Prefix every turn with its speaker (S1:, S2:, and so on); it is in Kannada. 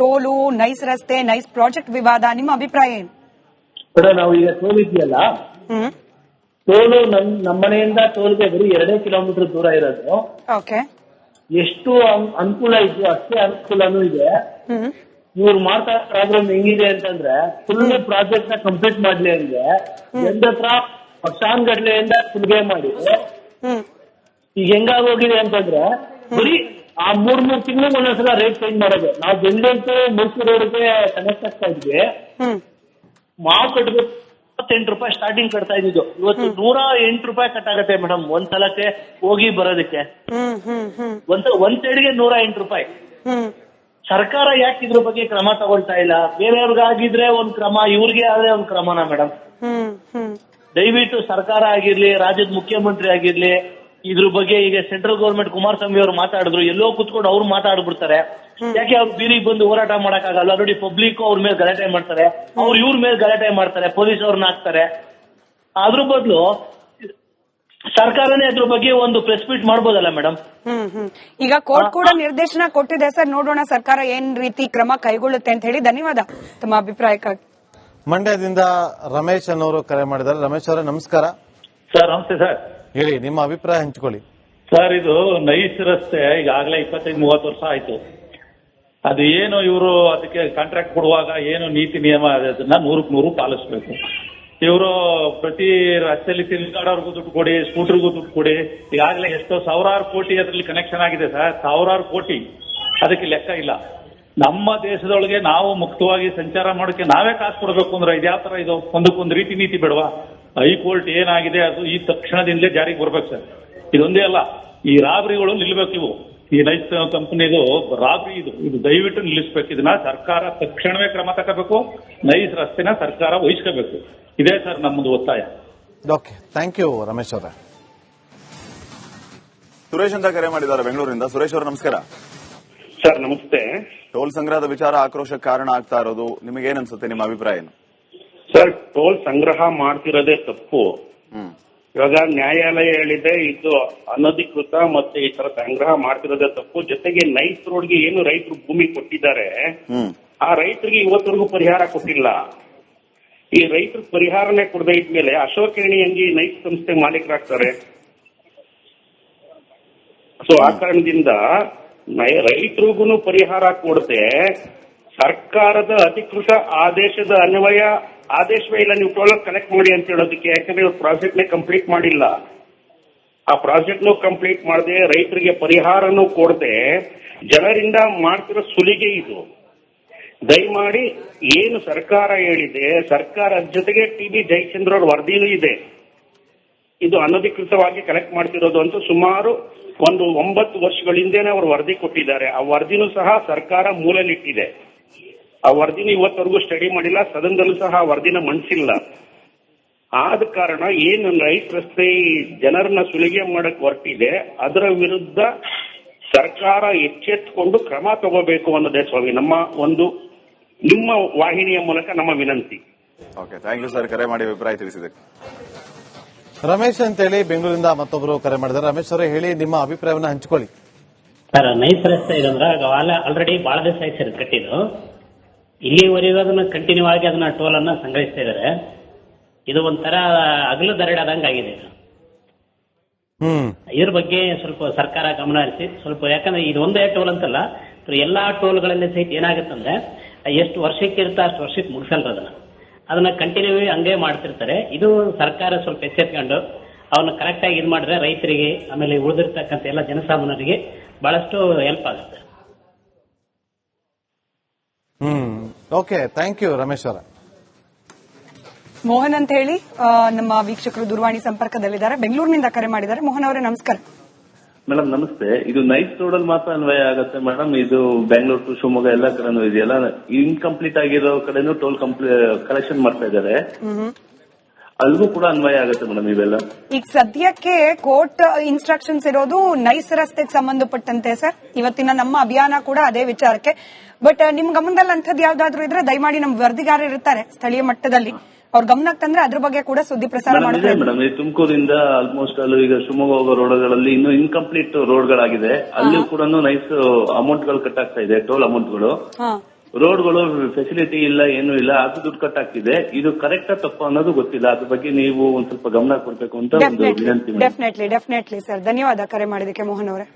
S1: ಟೋಲು, ನೈಸ್ ರಸ್ತೆ, ನೈಸ್ ಪ್ರಾಜೆಕ್ಟ್ ವಿವಾದ, ನಿಮ್ಮ ಅಭಿಪ್ರಾಯ ಏನು?
S2: ನಾವು ಈಗ ಟೋಲ್ ಇದೆಯಲ್ಲ, ಟೋಲು ನಮ್ಮ ಮನೆಯಿಂದ ಟೋಲ್ಗೆ ಬರೀ 2 ಕಿಲೋಮೀಟರ್ ದೂರ ಇರೋದು.
S1: ಓಕೆ.
S2: ಎಷ್ಟು ಅನುಕೂಲ ಇದೆಯೋ ಅಷ್ಟೇ ಅನುಕೂಲನೂ ಇದೆ. ಇವ್ರು ಮಾಡ್ತಾ ಪ್ರಾಬ್ಲಮ್ ಹೆಂಗಿದೆ ಅಂತಂದ್ರೆ, ಫುಲ್ ಪ್ರಾಜೆಕ್ಟ್ ನ ಕಂಪ್ಲೀಟ್ ಮಾಡ್ಲಿ ಅಂದ್ರೆ ಎಂದ ಹತ್ರ ವರ್ಷಾನ್ಗಡ್ಲೆಯಿಂದ ಸುಲಿಗೆ ಮಾಡಿ ಈಗ ಹೆಂಗಾಗೋಗಿದೆ ಅಂತಂದ್ರೆ, ಬರೀ ಆ 3 ತಿಂಗಳು ಒಂದೊಂದ್ಸಲ ರೇಟ್ ಚೇಂಜ್ ಮಾಡೋದು. ನಾವು ಬೆಂಗಳೂರು ಮೈಸೂರು ರೋಡ್ಗೆ ಕನೆಕ್ಟ್ ಆಗ್ತಾ ಇದ್ವಿ, ಮಾವು ಕಟ್ಟಬೇಕು 28 ರೂಪಾಯಿ ಸ್ಟಾರ್ಟಿಂಗ್ ಕಟ್ತಾ ಇದ್ದು. ಇವತ್ತು 108 ರೂಪಾಯಿ ಕಟ್ಟಾಗತ್ತೆ ಮೇಡಮ್ ಒಂದ್ ಸಲಕ್ಕೆ ಹೋಗಿ ಬರೋದಕ್ಕೆ. ಒಂದ್ ಸೈಡ್ಗೆ 108 ರೂಪಾಯಿ. ಸರ್ಕಾರ ಯಾಕೆ ಇದ್ರ ಬಗ್ಗೆ ಕ್ರಮ ತಗೊಳ್ತಾ ಇಲ್ಲ? ಬೇರೆಯವ್ರಿಗಾಗಿದ್ರೆ ಒಂದ್ ಕ್ರಮ, ಇವ್ರಿಗೆ ಆದ್ರೆ ಒಂದ್ ಕ್ರಮನಾ ಮೇಡಮ್? ದಯವಿಟ್ಟು ಸರ್ಕಾರ ಆಗಿರ್ಲಿ, ರಾಜ್ಯದ ಮುಖ್ಯಮಂತ್ರಿ ಆಗಿರ್ಲಿ, ಇದ್ರ ಬಗ್ಗೆ ಈಗ ಸೆಂಟ್ರಲ್ ಗೌರ್ಮೆಂಟ್ ಕುಮಾರಸ್ವಾಮಿ ಅವರು ಮಾತಾಡಿದ್ರು, ಎಲ್ಲೋ ಕುತ್ಕೊಂಡು ಅವ್ರು ಮಾತಾಡ್ಬಿಡ್ತಾರೆ. ಯಾಕೆ ಅವ್ರು ಬೀದಿಗೆ ಬಂದು ಹೋರಾಟ ಮಾಡಕ್ಕಾಗಲ್ಲ? ನೋಡಿ, ಪಬ್ಲಿಕ್ ಅವ್ರ ಮೇಲೆ ಗಲಾಟೆ ಮಾಡ್ತಾರೆ, ಅವ್ರು ಇವ್ರ ಮೇಲೆ ಗಲಾಟೆ ಮಾಡ್ತಾರೆ, ಪೊಲೀಸ್ ಅವ್ರನ್ನ ಹಾಕ್ತಾರೆ. ಅದ್ರ ಬದಲು ಸರ್ಕಾರನೇ ಅದ್ರ ಬಗ್ಗೆ ಒಂದು ಪ್ರೆಸ್ ಮೀಟ್ ಮಾಡ್ಬೋದಲ್ಲ ಮೇಡಮ್?
S1: ಈಗ ಕೋರ್ಟ್ ಕೂಡ ನಿರ್ದೇಶನ ಕೊಟ್ಟಿದೆ ಸರ್, ನೋಡೋಣ ಸರ್ಕಾರ ಏನ್ ರೀತಿ ಕ್ರಮ ಕೈಗೊಳ್ಳುತ್ತೆ ಅಂತ ಹೇಳಿ. ಧನ್ಯವಾದ ತಮ್ಮ ಅಭಿಪ್ರಾಯಕ್ಕಾಗಿ.
S3: ಮಂಡ್ಯದಿಂದ ರಮೇಶ್ ಅನ್ನೋರು ಕರೆ ಮಾಡಿದ್ದಾರೆ. ರಮೇಶ್ ಅವರೇ ನಮಸ್ಕಾರ.
S4: ಸರ್ ನಮಸ್ತೆ ಸರ್.
S3: ಹೇಳಿ, ನಿಮ್ಮ ಅಭಿಪ್ರಾಯ ಹಂಚಿಕೊಳ್ಳಿ.
S4: ಸರ್, ಇದು ನೈಸ್ ರಸ್ತೆ ಈಗಾಗಲೇ 25-30 ವರ್ಷ ಆಯ್ತು. ಅದು ಏನು ಇವರು ಅದಕ್ಕೆ ಕಾಂಟ್ರಾಕ್ಟ್ ಕೊಡುವಾಗ ಏನು ನೀತಿ ನಿಯಮ ಅದನ್ನ 100ಕ್ಕೆ 100 ಪಾಲಿಸಬೇಕು. ಇವರು ಪ್ರತಿ ರಸ್ತೆಯಲ್ಲಿ ತಿರುಗಾಡೋರ್ಗೂ ದುಡ್ಡು ಕೊಡಿ, ಸ್ಕೂಟರ್ಗೂ ದುಡ್ಡು ಕೊಡಿ. ಈಗಾಗಲೇ ಎಷ್ಟೋ ಸಾವಿರಾರು ಕೋಟಿ ಅದರಲ್ಲಿ ಕನೆಕ್ಷನ್ ಆಗಿದೆ ಸರ್, ಸಾವಿರಾರು ಕೋಟಿ. ಅದಕ್ಕೆ ಲೆಕ್ಕ ಇಲ್ಲ. ನಮ್ಮ ದೇಶದೊಳಗೆ ನಾವು ಮುಕ್ತವಾಗಿ ಸಂಚಾರ ಮಾಡೋಕೆ ನಾವೇ ಕಾಸು ಕೊಡಬೇಕು ಅಂದ್ರೆ ಇದ್ಯಾವ ತರ ಇದು? ಒಂದಕ್ಕೊಂದು ರೀತಿ ನೀತಿ ಬೇಡವಾ? ಹೈಕೋರ್ಟ್ ಏನಾಗಿದೆ ಅದು ಈ ತಕ್ಷಣದಿಂದಲೇ ಜಾರಿಗೆ ಬರ್ಬೇಕು ಸರ್. ಇದೊಂದೇ ಅಲ್ಲ, ಈ ರಾಬರಿಗಳು ನಿಲ್ಬೇಕು. ಇವು ಈ ನೈಸ್ ಕಂಪನಿದು ರಾಬರಿ ಇದು ದಯವಿಟ್ಟು ನಿಲ್ಲಿಸಬೇಕು. ಇದನ್ನ ಸರ್ಕಾರ ತಕ್ಷಣವೇ ಕ್ರಮ ತಗೋಬೇಕು. ನೈಸ್ ರಸ್ತೆನ ಸರ್ಕಾರ ವಹಿಸ್ಕೋಬೇಕು. ಇದೇ ಸರ್ ನಮ್ಮದು ಒತ್ತಾಯ.
S3: ಓಕೆ, ಥ್ಯಾಂಕ್ ಯು ರಮೇಶ್ ಅವರೇ.
S5: ಸುರೇಶ್ ಅಂತ ಕರೆ ಮಾಡಿದ್ದಾರೆ ಬೆಂಗಳೂರಿನಿಂದ. ಸುರೇಶ್ ಅವರು ನಮಸ್ಕಾರ.
S6: ಸರ್ ನಮಸ್ತೆ.
S5: ಟೋಲ್ ಸಂಗ್ರಹದ ವಿಚಾರ ಆಕ್ರೋಶಕ್ಕೆ ಕಾರಣ ಆಗ್ತಾ ಇರೋದು ನಿಮಗೇನ್ ಅನ್ಸುತ್ತೆ? ನಿಮ್ಮ ಅಭಿಪ್ರಾಯ ಏನು?
S6: ಸರ್, ಟೋಲ್ ಸಂಗ್ರಹ ಮಾಡ್ತಿರೋದೇ ತಪ್ಪು. ಇವಾಗ ನ್ಯಾಯಾಲಯ ಹೇಳಿದೆ ಇದು ಅನಧಿಕೃತ ಮತ್ತೆ ಈ ತರ ಸಂಗ್ರಹ ಮಾಡ್ತಿರೋದೇ ತಪ್ಪು. ಜೊತೆಗೆ ನೈಸ್ ರೋಡ್ಗೆ ಏನು ರೈತರು ಭೂಮಿ ಕೊಟ್ಟಿದ್ದಾರೆ, ಆ ರೈತರಿಗೆ ಇವತ್ತರೆಗೂ ಪರಿಹಾರ ಕೊಟ್ಟಿಲ್ಲ. ಈ ರೈತರು ಪರಿಹಾರನೇ ಕೊಡದೇ ಇದ್ಮೇಲೆ ಅಶೋಕ್ ಏಣಿ ಹಂಗಿ ನೈಸ್ ಸಂಸ್ಥೆ ಮಾಲೀಕರಾಗ್ತಾರೆ. ಸೊ ಆ ಕಾರಣದಿಂದ ರೈತರಿಗೂ ಪರಿಹಾರ ಕೊಡದೆ ಸರ್ಕಾರದ ಅಧಿಕೃತ ಆದೇಶದ ಅನ್ವಯ ಆದೇಶವೇ ಇಲ್ಲ, ನೀವು ಟೋಲ್ ಕಲೆಕ್ಟ್ ಮಾಡಿ ಅಂತ ಹೇಳೋದಕ್ಕೆ. ಯಾಕಂದ್ರೆ ಇವ್ರು ಪ್ರಾಜೆಕ್ಟ್ ನೇ ಕಂಪ್ಲೀಟ್ ಮಾಡಿಲ್ಲ. ಆ ಪ್ರಾಜೆಕ್ಟ್ ನು ಕಂಪ್ಲೀಟ್ ಮಾಡದೆ ರೈತರಿಗೆ ಪರಿಹಾರನೂ ಕೊಡದೆ ಜನರಿಂದ ಮಾಡ್ತಿರೋ ಸುಲಿಗೆ ಇದು. ದಯಮಾಡಿ ಏನು ಸರ್ಕಾರ ಹೇಳಿದೆ, ಸರ್ಕಾರದ ಜೊತೆಗೆ ಟಿ.ಬಿ. ಜಯಚಂದ್ರ ಅವ್ರ ವರದಿನೂ ಇದೆ. ಇದು ಅನಧಿಕೃತವಾಗಿ ಕಲೆಕ್ಟ್ ಮಾಡ್ತಿರೋದು ಅಂತ ಸುಮಾರು 9 ವರ್ಷಗಳ ಹಿಂದೆನೆ ಅವರು ವರದಿ ಕೊಟ್ಟಿದ್ದಾರೆ. ಆ ವರದಿನೂ ಸಹ ಸರ್ಕಾರ ಮೂಲಲಿಟ್ಟಿದೆ. ಆ ವರದಿನ ಇವತ್ತವರೆಗೂ ಸ್ಟಡಿ ಮಾಡಿಲ್ಲ, ಸದನದಲ್ಲೂ ಸಹ ಆ ವರದಿನ ಮಂಡಿಸಿಲ್ಲ. ಆದ ಕಾರಣ ಏನು ನೈಸ್ ರಸ್ತೆ ಜನರನ್ನ ಸುಲಿಗೆ ಮಾಡಕ್ ಹೊರಟಿದೆ, ಅದರ ವಿರುದ್ಧ ಸರ್ಕಾರ ಎಚ್ಚೆತ್ತುಕೊಂಡು ಕ್ರಮ ತಗೋಬೇಕು ಅನ್ನೋದೇ ಸ್ವಾಮಿ ನಿಮ್ಮ ವಾಹಿನಿಯ ಮೂಲಕ ನಮ್ಮ ವಿನಂತಿ.
S5: ಓಕೆ, ಥ್ಯಾಂಕ್ ಯು ಸರ್, ಕರೆ ಮಾಡಿ ಅಭಿಪ್ರಾಯ ತಿಳಿಸಿದ್ದಕ್ಕೆ.
S3: ರಮೇಶ್ ಅಂತೇಳಿ ಬೆಂಗಳೂರಿಂದ ಮತ್ತೊಬ್ಬರು ಕರೆ ಮಾಡಿದ್ದಾರೆ. ರಮೇಶ್ ಅವರೇ ಹೇಳಿ, ನಿಮ್ಮ ಅಭಿಪ್ರಾಯವನ್ನು ಹಂಚಿಕೊಳ್ಳಿ.
S7: ಸರ್, ನೈಸ್ ರಸ್ತೆ ಇದಂದ್ರೆ ಆಲ್ರೆಡಿ ಬಹಳ ದಿವಸ ಆಯ್ತು ಸರ್ ಕಟ್ಟಿದ್ದು. ಇಲ್ಲಿವರೆಗೂ ಅದನ್ನ ಕಂಟಿನ್ಯೂ ಆಗಿ ಅದನ್ನ ಟೋಲ್ ಅನ್ನ ಸಂಗ್ರಹಿಸ್ತಾ ಇದ್ದಾರೆ. ಇದು ಒಂಥರ ಅಗಲು ದರಡಾದಂಗ ಆಗಿದೆ. ಇದ್ರ ಬಗ್ಗೆ ಸ್ವಲ್ಪ ಸರ್ಕಾರ ಗಮನ ಹರಿಸಿ ಸ್ವಲ್ಪ, ಯಾಕಂದ್ರೆ ಇದು ಒಂದೇ ಟೋಲ್ ಅಂತಲ್ಲ, ಎಲ್ಲಾ ಟೋಲ್ಗಳಲ್ಲಿ ಸಹಿತ ಏನಾಗುತ್ತಂದ್ರೆ ಎಷ್ಟು ವರ್ಷಕ್ಕೆ ಇರುತ್ತೆ ಅಷ್ಟು ವರ್ಷಕ್ಕೆ ಮುಗಿಸಲ್ರ ಅದನ್ನ ಕಂಟಿನ್ಯೂ ಹಂಗೆ ಮಾಡ್ತಿರ್ತಾರೆ. ಇದು ಸರ್ಕಾರ ಸ್ವಲ್ಪ ಎಚ್ಚೆತ್ಕೊಂಡು ಅವನ್ನ ಕರೆಕ್ಟ್ ಆಗಿ ಇದು ಮಾಡಿದ್ರೆ ರೈತರಿಗೆ ಆಮೇಲೆ ಉಳಿದಿರ್ತಕ್ಕಂಥ ಎಲ್ಲ ಜನಸಾಮಾನ್ಯರಿಗೆ ಬಹಳಷ್ಟು ಹೆಲ್ಪ್ ಆಗುತ್ತೆ.
S3: ಓಕೆ, ಥ್ಯಾಂಕ್ ಯು ರಮೇಶ್ ಅವರ.
S1: ಮೋಹನ್ ಅಂತ ಹೇಳಿ ನಮ್ಮ ವೀಕ್ಷಕರು ದೂರವಾಣಿ ಸಂಪರ್ಕದಲ್ಲಿದ್ದಾರೆ, ಬೆಂಗಳೂರಿನಿಂದ ಕರೆ ಮಾಡಿದ್ದಾರೆ. ಮೋಹನ್ ಅವರೇ ನಮಸ್ಕಾರ.
S2: ಮೇಡಮ್ ನಮಸ್ತೆ. ಇದು ನೈಸ್ ರೋಡ್ ಅಲ್ಲಿ ಮಾತ್ರ ಅನ್ವಯ ಆಗುತ್ತೆ ಮೇಡಮ್? ಇದು ಬೆಂಗಳೂರು ಟು ಶಿವಮೊಗ್ಗ ಎಲ್ಲ ಕಡೆನೂ ಇದೆಯಲ್ಲ, ಇನ್ಕಂಪ್ಲೀಟ್ ಆಗಿರೋ ಕಡೆನೂ ಟೋಲ್ ಕಲೆಕ್ಷನ್ ಮಾಡ್ತಾ ಇದ್ದಾರೆ, ಅಲ್ಲಿಗೂ ಕೂಡ ಅನ್ವಯ ಆಗುತ್ತೆ ಮೇಡಮ್ ಇವೆಲ್ಲ?
S1: ಈಗ ಸದ್ಯಕ್ಕೆ ಕೋರ್ಟ್ ಇನ್ಸ್ಟ್ರಕ್ಷನ್ಸ್ ಇರೋದು ನೈಸ್ ರಸ್ತೆಗೆ ಸಂಬಂಧಪಟ್ಟಂತೆ ಸರ್. ಇವತ್ತಿನ ನಮ್ಮ ಅಭಿಯಾನ ಕೂಡ ಅದೇ ವಿಚಾರಕ್ಕೆ. ಬಟ್ ನಿಮ್ ಗಮನದಲ್ಲಿ ಅಂಥದ್ದು ಯಾವ್ದಾದ್ರು ಇದ್ರೆ ದಯಮಾಡಿ ನಮ್ಮ ವರದಿಗಾರರು ಇರ್ತಾರೆ ಸ್ಥಳೀಯ ಮಟ್ಟದಲ್ಲಿ, ಅವ್ರ ಗಮನಕ್ಕೆ ತಂದ್ರೆ ಅದ್ರ ಬಗ್ಗೆ ಕೂಡ ಸುದ್ದಿ ಪ್ರಸಾರ ಮಾಡ್ತಾರೆ
S2: ಮೇಡಮ್. ಈ ತುಮಕೂರಿಂದ ಆಲ್ಮೋಸ್ಟ್ ಅಲ್ಲಿ ಈಗ ಶಿವಮೊಗ್ಗ ಹೋಗೋ ರೋಡ್ಗಳಲ್ಲಿ ಇನ್ನು ಇನ್ಕಂಪ್ಲೀಟ್ ರೋಡ್ಗಳಾಗಿದೆ, ಅಲ್ಲಿ ಕೂಡ ನೈಸ್ ಅಮೌಂಟ್ಗಳು ಕಟ್ ಆಗ್ತಾ ಇದೆ, ಟೋಲ್ ಅಮೌಂಟ್ಗಳು. ರೋಡ್ಗಳು ಫೆಸಿಲಿಟಿ ಇಲ್ಲ, ಏನು ಇಲ್ಲ, ಅದು ದುಡ್ಡು ಕಟ್ಟಾಗ್ತಿದೆ. ಇದು ಕರೆಕ್ಟಾ ತಪ್ಪು ಅನ್ನೋದು ಗೊತ್ತಿಲ್ಲ. ಅದ್ರ ಬಗ್ಗೆ ನೀವು ಒಂದ್ ಸ್ವಲ್ಪ ಗಮನ ಕೊಡ್ಬೇಕು ಅಂತ ಒಂದು ವಿನಂತಿ.
S1: Definitely sir. ಧನ್ಯವಾದ ಕರೆ ಮಾಡಿದಕ್ಕೆ ಮೋಹನ್ ಅವರೇ.